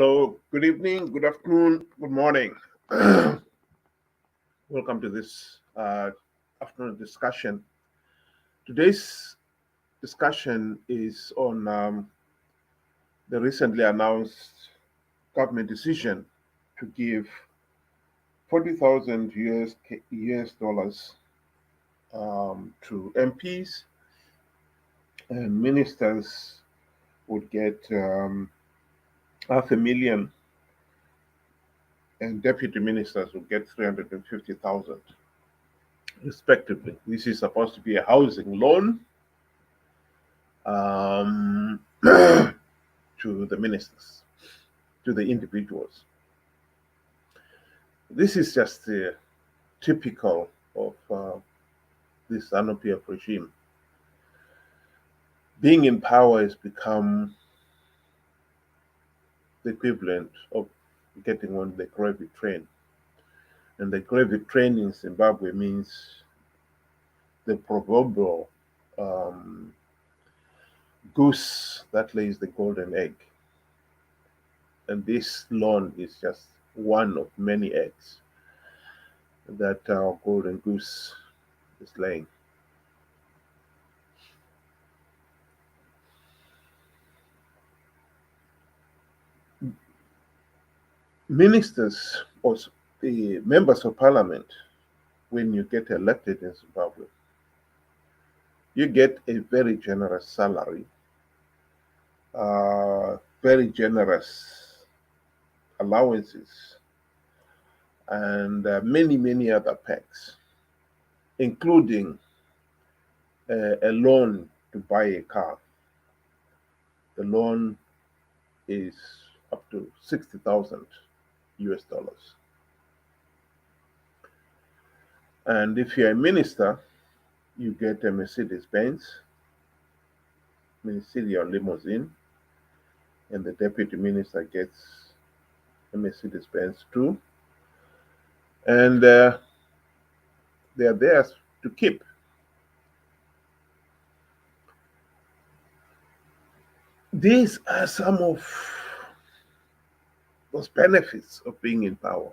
Hello, good evening, good afternoon, good morning. Welcome to this afternoon discussion. Today's discussion is on the recently announced government decision to give 40,000 US dollars to MPs, and ministers would get $500,000, and deputy ministers would get 350,000. Respectively. This is supposed to be a housing loan to the ministers, to the individuals. This is just typical of this Zanu PF regime. Being in power has become the equivalent of getting on the gravy train. And the gravy train in Zimbabwe means the proverbial goose that lays the golden egg. And this loan is just one of many eggs that our golden goose is laying. Ministers or the members of parliament, when you get elected in Zimbabwe, you get a very generous salary, very generous allowances, and many other perks, including a loan to buy a car. The loan is up to 60,000 US dollars. And if you're a minister, you get a Mercedes-Benz, ministerial limousine, and the deputy minister gets a Mercedes-Benz too. And they're theirs to keep. These are some of those benefits of being in power.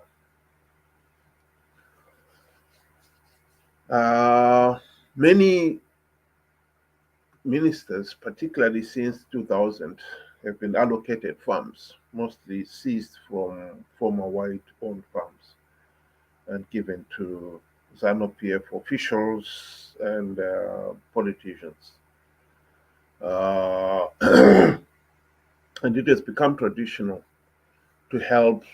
Many ministers, particularly since 2000, have been allocated farms, mostly seized from former white-owned farms and given to Zanu PF officials and politicians. And it has become traditional to help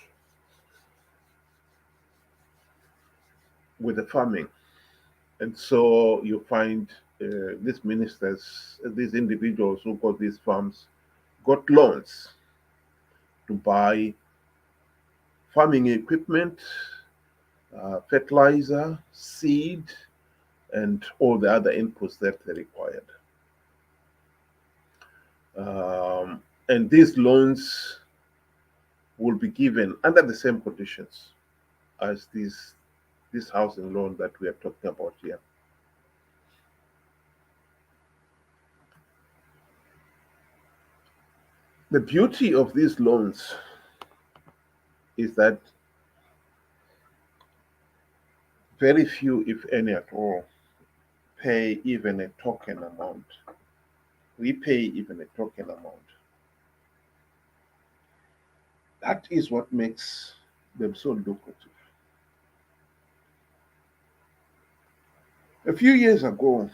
with the farming. And so you find these ministers, these individuals who got these farms, got loans to buy farming equipment, fertilizer, seed, and all the other inputs that they required. And these loans will be given under the same conditions as this housing loan that we are talking about here. The beauty of these loans is that very few, if any at all, pay even a token amount. We pay even a token amount. That is what makes them so lucrative. A few years ago,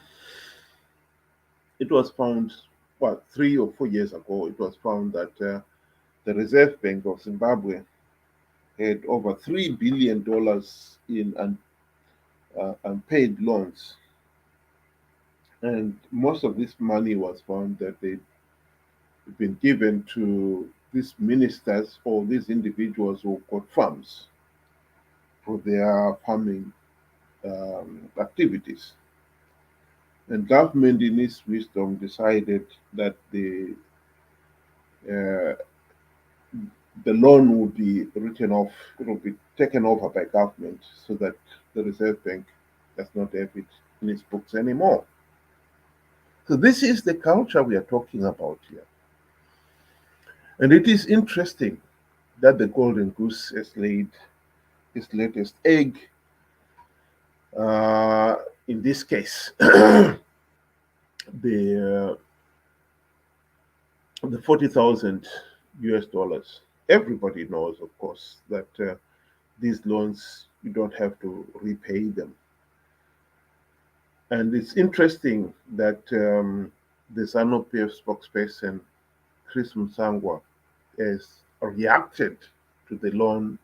it was found, 3 or 4 years ago, it was found that the Reserve Bank of Zimbabwe had over $3 billion in unpaid loans. And most of this money was found that they'd been given to these ministers or these individuals who got farms for their farming activities. And government, in its wisdom, decided that the loan would be written off, it will be taken over by government so that the Reserve Bank does not have it in its books anymore. So this is the culture we are talking about here. And it is interesting that the golden goose has laid its latest egg. In this case, the the 40,000 US dollars. Everybody knows, of course, that these loans you don't have to repay them. And it's interesting that the Zanu PF spokesperson, Chris Mutsvangwa, has reacted to the loan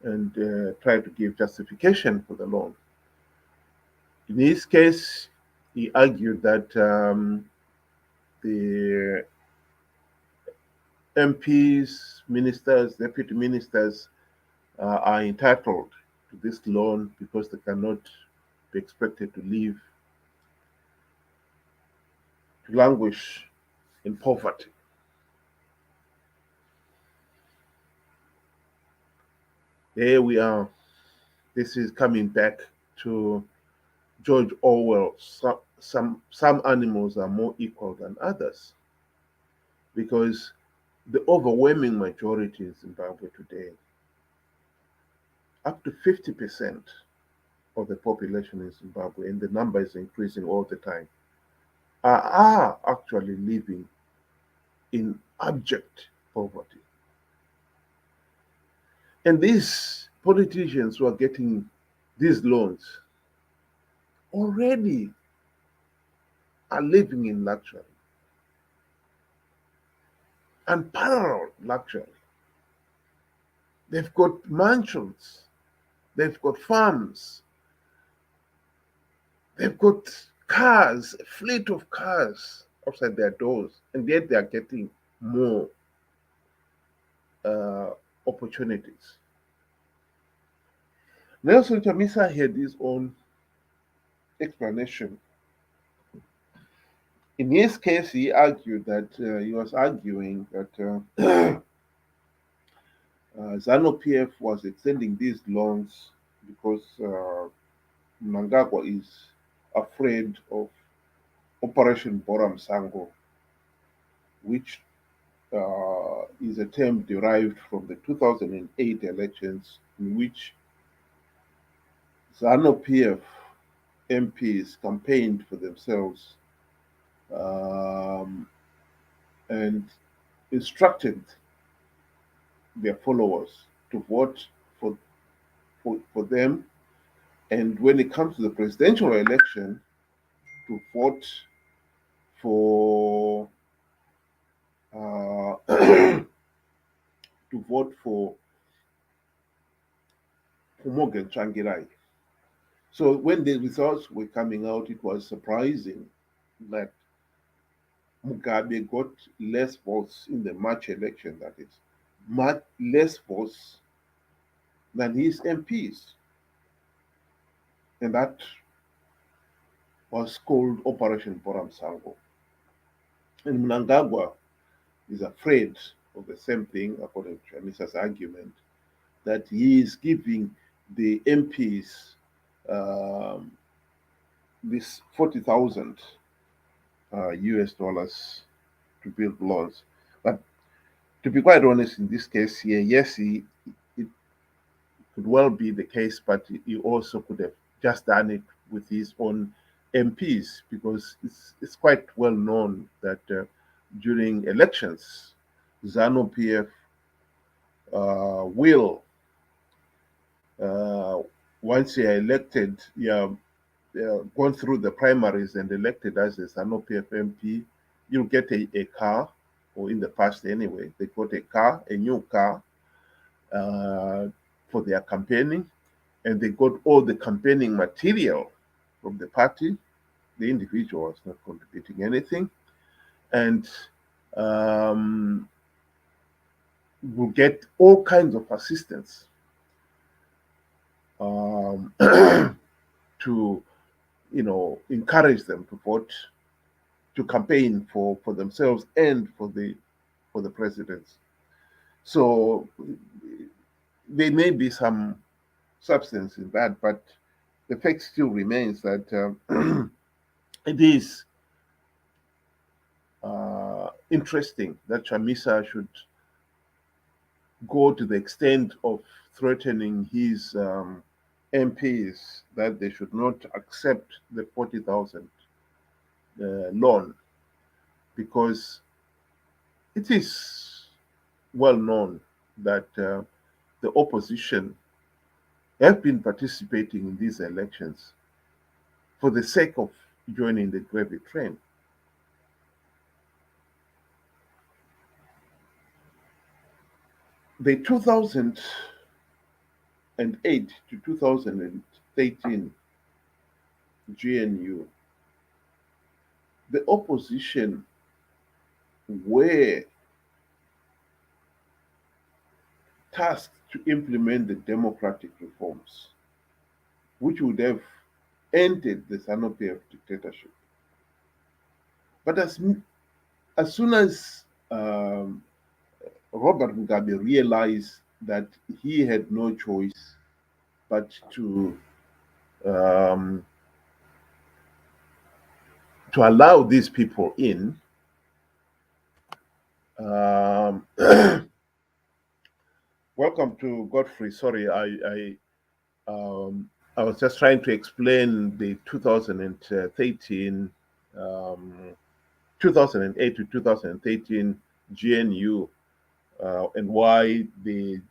and tried to give justification for the loan. In his case, he argued that the MPs, ministers, deputy ministers are entitled to this loan because they cannot be expected to live, to languish in poverty. There we are. This is coming back to George Orwell. Some animals are more equal than others, because the overwhelming majority in Zimbabwe today, up to 50% of the population in Zimbabwe, and the number is increasing all the time, are actually living in abject poverty. And these politicians who are getting these loans already are living in luxury, unparalleled luxury. They've got mansions, they've got farms, they've got cars, a fleet of cars outside their doors, and yet they are getting more opportunities. Nelson Chamisa had his own explanation. In his case, he argued that he was arguing that Zanu PF was extending these loans because Mnangagwa is afraid of Operation Bhora Musango, which is a term derived from the 2008 elections, in which Zanu PF MPs campaigned for themselves and instructed their followers to vote for them, and when it comes to the presidential election, to vote for to vote for Morgan Changirai. So when the results were coming out, it was surprising that Mugabe got less votes in the March election, that is, much less votes than his MPs. And that was called Operation Bhora Musango. And Mnangagwa is afraid of the same thing, according to Chamisa's argument, that he is giving the MPs this 40,000 US dollars to build loans. But to be quite honest, in this case here, yes, it could well be the case, but he also could have just done it with his own MPs, because it's quite well known that during elections, Zanu PF will, once you're elected, you're gone through the primaries and elected as a Zanu PF MP, you'll get a car, or in the past anyway, they got a car, a new car, for their campaigning, and they got all the campaigning material from the party. The individual was not contributing anything, and will get all kinds of assistance to, encourage them to vote, to campaign for themselves and for the presidents. So there may be some substance in that, but the fact still remains that it is interesting that Chamisa should go to the extent of threatening his MPs that they should not accept the 40,000 loan, because it is well known that the opposition have been participating in these elections for the sake of joining the gravy train. The 2008 to 2013 GNU, the opposition were tasked to implement the democratic reforms, which would have ended the Zanu PF dictatorship. But as soon as Robert Mugabe realized that he had no choice but um, to allow these people in, welcome to Godfrey. Sorry, I was just trying to explain the 2013, um, 2008 to 2013 GNU and why the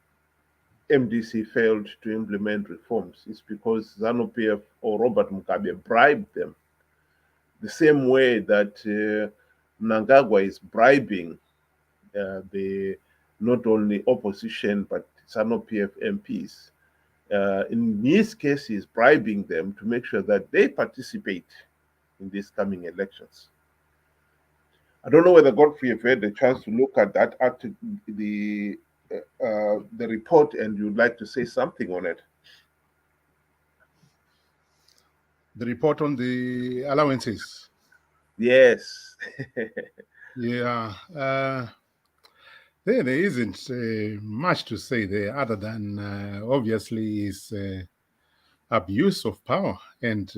MDC failed to implement reforms. It's because Zanu PF or Robert Mugabe bribed them the same way that Mnangagwa is bribing the not only opposition but Zanu PF MPs. In his case, he's bribing them to make sure that they participate in these coming elections. I don't know whether Godfrey have had a chance to look at that the report, and you'd like to say something on it. The report on the allowances. Yes. Yeah. There isn't much to say there other than obviously is abuse of power and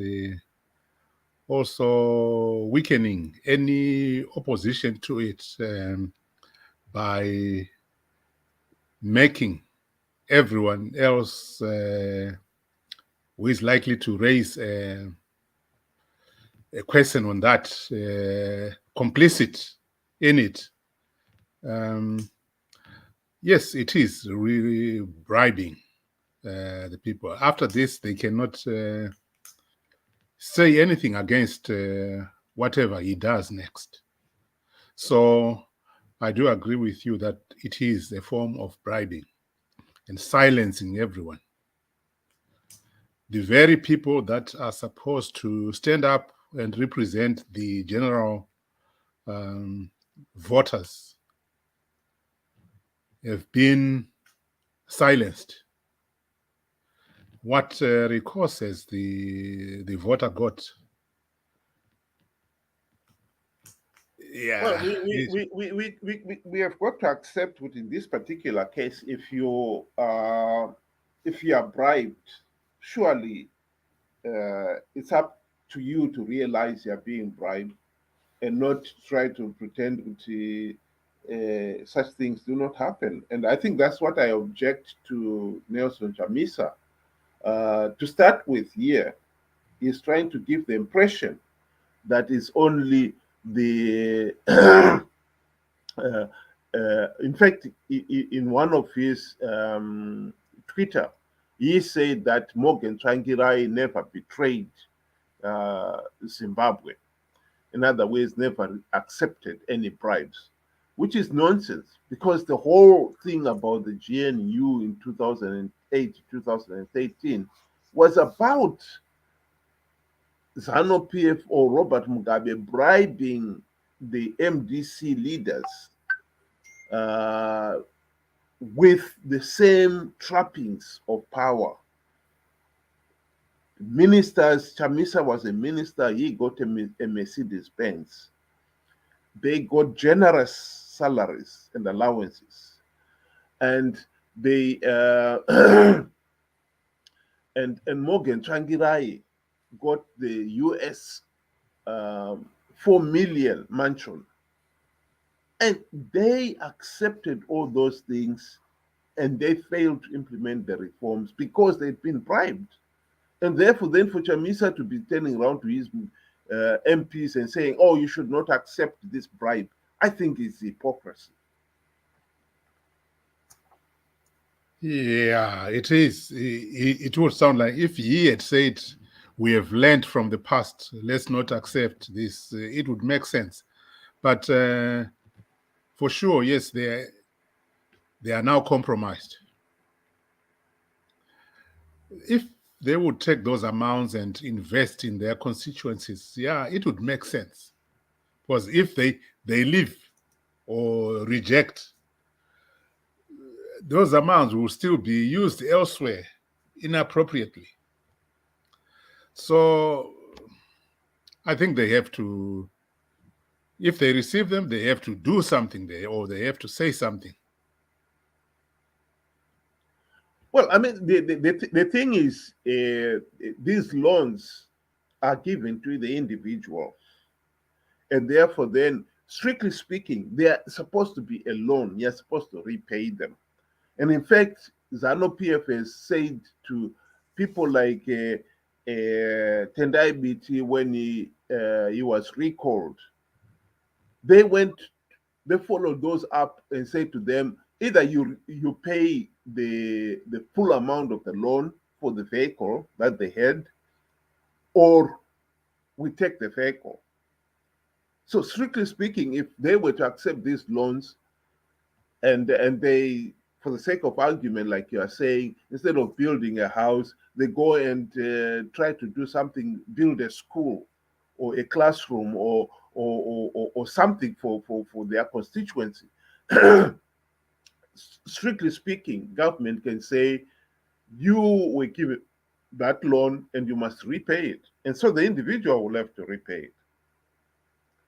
also weakening any opposition to it by making everyone else who is likely to raise a question on that complicit in it. Yes, it is really bribing the people. After this, they cannot say anything against whatever he does next. So I do agree with you that it is a form of bribing and silencing everyone. The very people that are supposed to stand up and represent the general voters have been silenced. What recourse has the voter got? Yeah. Well, we have got to accept within this particular case, if you are bribed, surely it's up to you to realize you're being bribed and not try to pretend that such things do not happen. And I think that's what I object to Nelson Chamisa. To start with here, he's trying to give the impression that it's only the in fact, in one of his Twitter, he said that Morgan Tsvangirai never betrayed Zimbabwe. In other words, never accepted any bribes, which is nonsense, because the whole thing about the GNU in 2008 2013 was about Zanu PF or Robert Mugabe bribing the MDC leaders uh, with the same trappings of power. Ministers, Chamisa was a minister, he got a Mercedes Benz. They got generous salaries and allowances. And they and Morgan Tsvangirai got the US 4 million mansion. And they accepted all those things and they failed to implement the reforms because they'd been bribed. And therefore, then for Chamisa to be turning around to his MPs and saying, oh, you should not accept this bribe, I think it's hypocrisy. Yeah, it is. It would sound like if he had said, we have learned from the past, let's not accept this, it would make sense. But for sure, yes, they are now compromised. If they would take those amounts and invest in their constituencies, yeah, it would make sense. Because if they leave or reject, those amounts will still be used elsewhere inappropriately. So I think they have to, if they receive them, they have to do something there, or they have to say something. Well, I mean, the thing is, these loans are given to the individual, and therefore, then, strictly speaking, they are supposed to be a loan. You're supposed to repay them. And in fact, Zanu PF has said to people like Tendai BT when he was recalled, they went, they followed those up and said to them, either you pay the full amount of the loan for the vehicle that they had, or we take the vehicle. So strictly speaking, if they were to accept these loans, and they, for the sake of argument, like you are saying, instead of building a house, they go and try to do something, build a school or a classroom or something for their constituency. Strictly speaking, government can say you will give it that loan and you must repay it, and so the individual will have to repay it.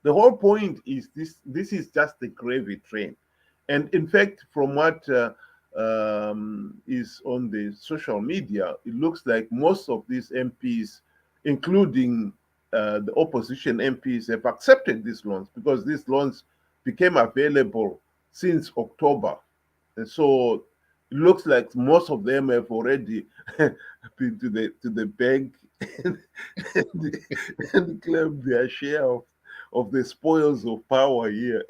The whole point is this is just the gravy train. And in fact, from what is on the social media, it looks like most of these MPs, including the opposition MPs, have accepted these loans because these loans became available since October. And so it looks like most of them have already been to the bank and, and claimed their share of the spoils of power here.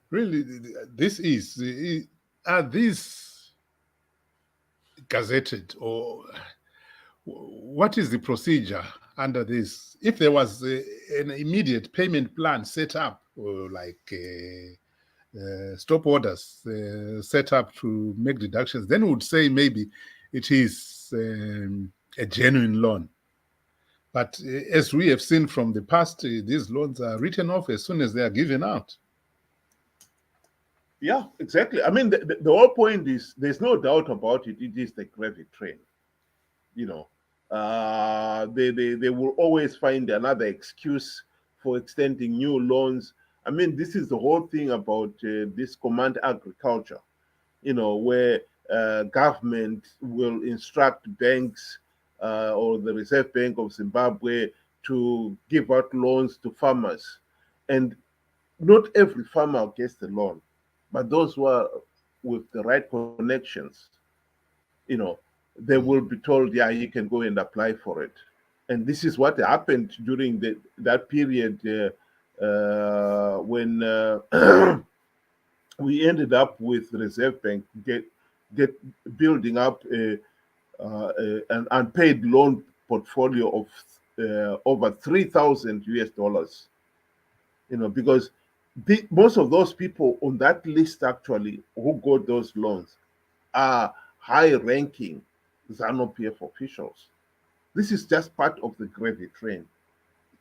Really, this is, are these gazetted, or what is the procedure under this? If there was an immediate payment plan set up, or like stop orders set up to make deductions, then we would say maybe it is a genuine loan. But as we have seen from the past, these loans are written off as soon as they are given out. Yeah, exactly. I mean, the whole point is there's no doubt about it. It is the gravy train. You know, they will always find another excuse for extending new loans. I mean, this is the whole thing about this command agriculture. You know, where government will instruct banks or the Reserve Bank of Zimbabwe to give out loans to farmers, and not every farmer gets the loan, but those who are with the right connections, you know, they will be told, yeah, you can go and apply for it. And this is what happened during that period when we ended up with the Reserve Bank get building up an unpaid loan portfolio of over 3,000 US dollars. You know, because most of those people on that list actually who got those loans are high-ranking Zanu PF officials. This is just part of the gravy train.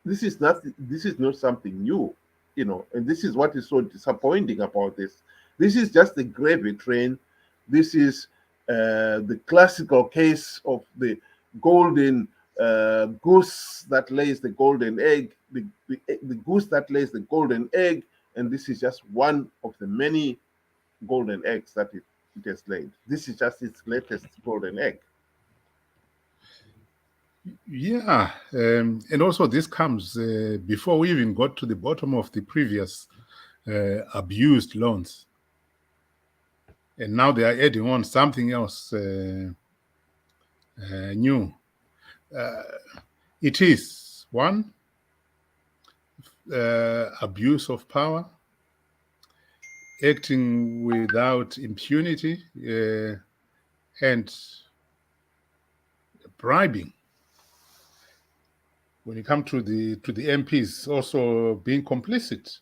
This is not. This is not something new, you know. And this is what is so disappointing about this. This is just the gravy train. This is the classical case of the golden goose that lays the golden egg. The goose that lays the golden egg, and this is just one of the many golden eggs that it has laid. This is just its latest golden egg. Yeah, and also this comes before we even got to the bottom of the previous abused loans. And now they are adding on something else new. It is one, abuse of power, acting without impunity, and bribing. When you come to the MPs, also being complicit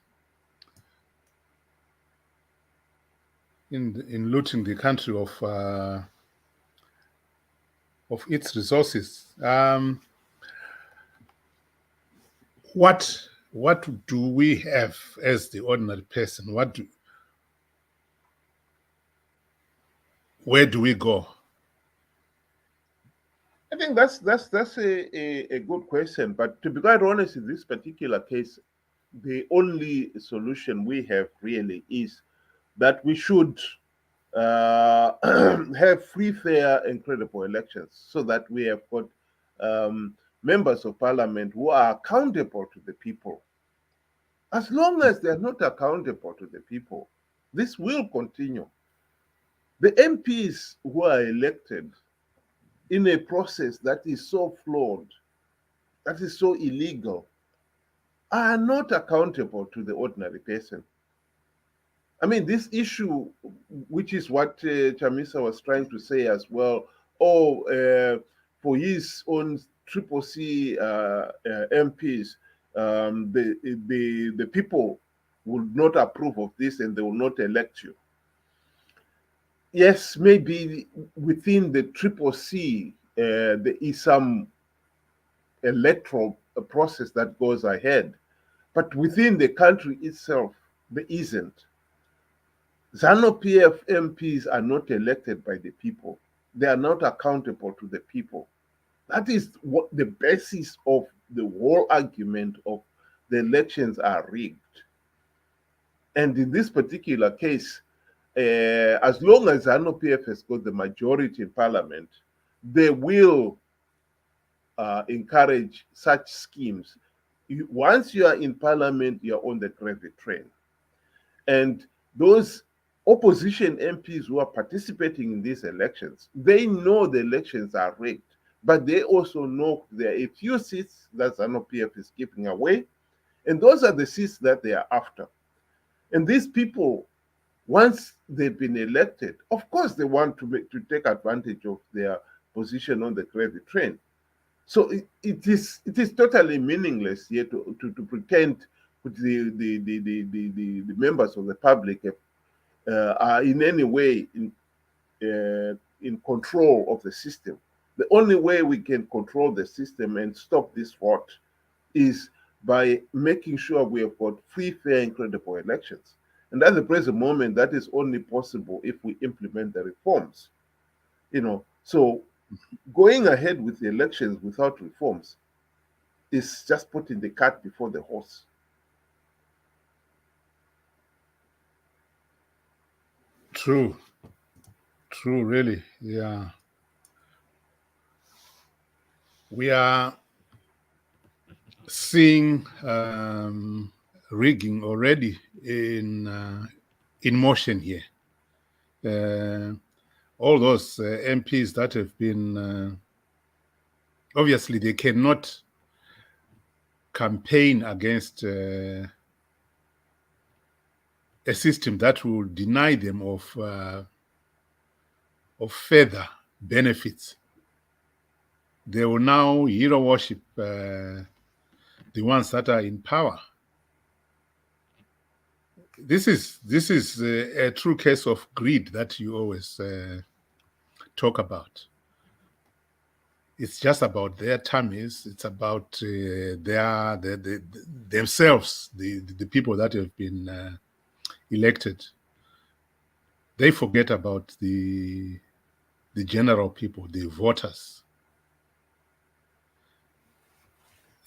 in looting the country of its resources. What do we have as the ordinary person? Where do we go? I think that's a good question. But to be quite honest, in this particular case, the only solution we have really is that we should have free, fair, and credible elections, so that we have got members of parliament who are accountable to the people. As long as they are not accountable to the people, this will continue. The MPs who are elected in a process that is so flawed, that is so illegal, are not accountable to the ordinary person. I mean, this issue, which is what Chamisa was trying to say as well, for his own triple C MPs, the people will not approve of this and they will not elect you. Yes, maybe within the triple C, there is some electoral process that goes ahead, but within the country itself, there isn't. Zanu PF MPs are not elected by the people. They are not accountable to the people. That is what the basis of the whole argument of the elections are rigged. And in this particular case, as long as Zanu PF has got the majority in parliament, they will encourage such schemes. Once you are in parliament, you're on the gravy train. And those opposition MPs who are participating in these elections, they know the elections are rigged, but they also know there are a few seats that Zanu PF is giving away, and those are the seats that they are after. And these people, once they've been elected, of course they want to take advantage of their position on the gravy train. So it is totally meaningless here to pretend the members of the public are in any way in control of the system. The only way we can control the system and stop this rot is by making sure we have got free, fair, and credible elections. And at the present moment, that is only possible if we implement the reforms. So going ahead with the elections without reforms is just putting the cart before the horse. True, really, yeah. We are seeing rigging already in motion here. All those MPs that have been, obviously they cannot campaign against a system that will deny them of further benefits. They will now hero worship the ones that are in power. This is a true case of greed that you always talk about. It's just about their tummies. It's about themselves, the people that have been elected. They forget about the general people, the voters.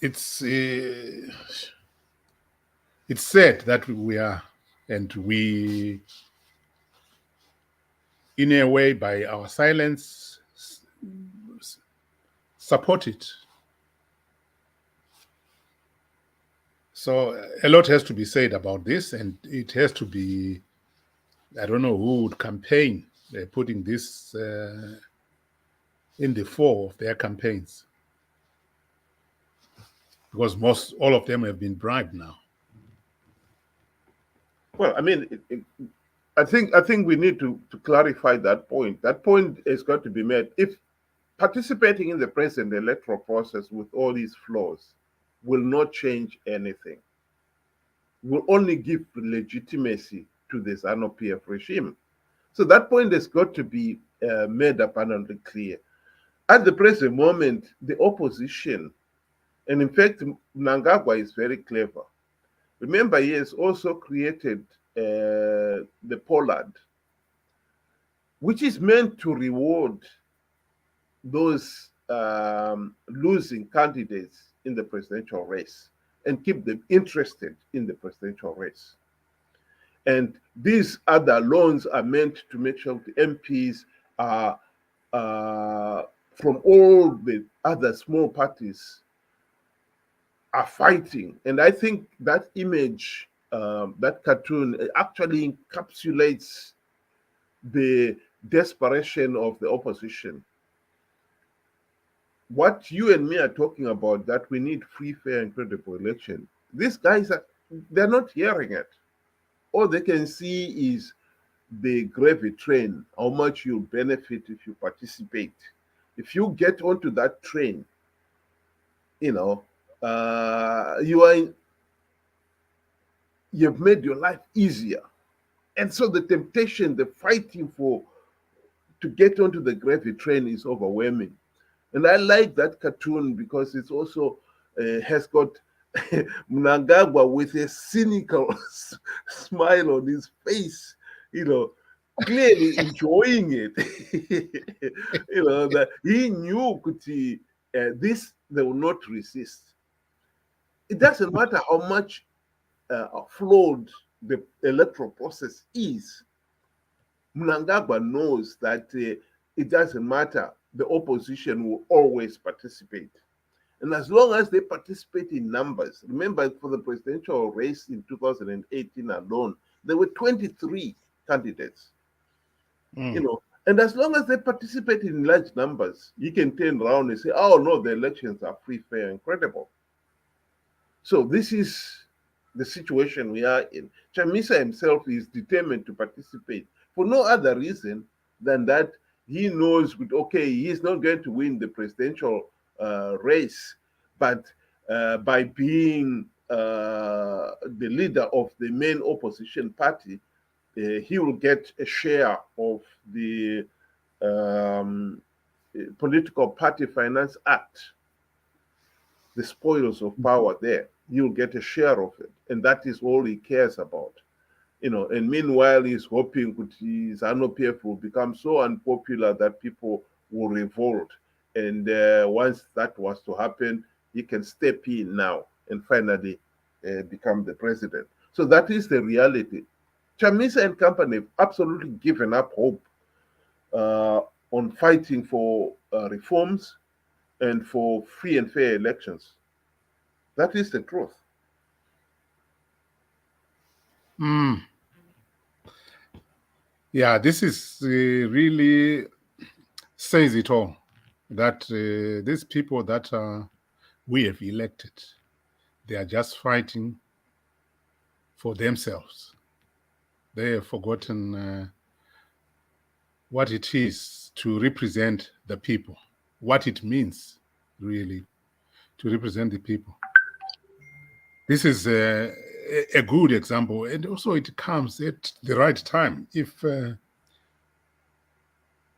It's sad that we are, and we, in a way, by our silence, support it. So a lot has to be said about this, and it has to be, I don't know who would campaign putting this in the fore of their campaigns, because all of them have been bribed now. Well, I mean, I think we need to clarify that point. That point has got to be made. If participating in the present electoral process with all these flaws will not change anything, will only give legitimacy to the Zanu PF regime. So that point has got to be made abundantly clear. At the present moment, the opposition, and in fact, Mnangagwa is very clever. Remember, he has also created the Pollard, which is meant to reward those losing candidates in the presidential race and keep them interested in the presidential race. And these other loans are meant to make sure the MPs are from all the other small parties are fighting. And I think that image, that cartoon, actually encapsulates the desperation of the opposition. What you and me are talking about, that we need free, fair, and credible election, these guys they're not hearing it. All they can see is the gravy train, how much you'll benefit if you participate. If you get onto that train, you know, you've made your life easier. And so the temptation, the fighting to get onto the gravy train is overwhelming. And I like that cartoon because it's also has got Mnangagwa with a cynical smile on his face, clearly enjoying it. That he knew this they will not resist. It doesn't matter how much flawed the electoral process is. Mnangagwa knows that it doesn't matter. The opposition will always participate. And as long as they participate in numbers, remember for the presidential race in 2018 alone, there were 23 candidates. And as long as they participate in large numbers, you can turn around and say, oh no, the elections are free, fair, and credible. So this is the situation we are in. Chamisa himself is determined to participate for no other reason than that he knows, he's not going to win the presidential race, but by being the leader of the main opposition party, he will get a share of the Political Party Finance Act, the spoils of power there. You'll get a share of it. And that is all he cares about. And meanwhile, he's hoping that Zanu PF will become so unpopular that people will revolt. And once that was to happen, he can step in now and finally become the president. So that is the reality. Chamisa and company have absolutely given up hope on fighting for reforms and for free and fair elections. That is the truth. Yeah, this is really says it all, that these people that we have elected, they are just fighting for themselves. They have forgotten what it is to represent the people, what it means really to represent the people. This is a good example, and also it comes at the right time. If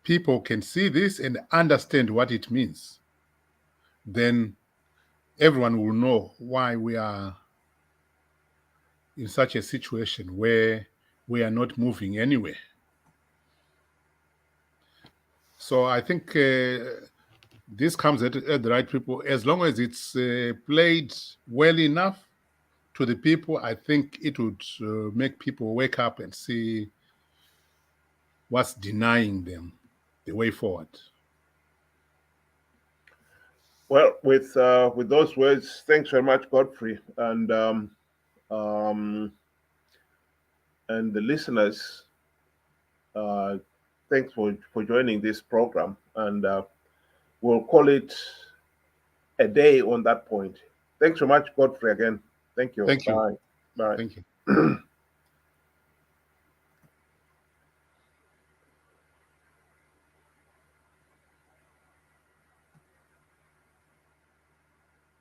people can see this and understand what it means, then everyone will know why we are in such a situation where we are not moving anywhere. So I think this comes at the right people. As long as it's played well enough to the people, I think it would make people wake up and see what's denying them the way forward. Well, with those words, thanks very much, Godfrey, and the listeners. Thanks for joining this program, and we'll call it a day on that point. Thanks so much, Godfrey, again. Thank you. Thank you. Bye. Bye. Thank you.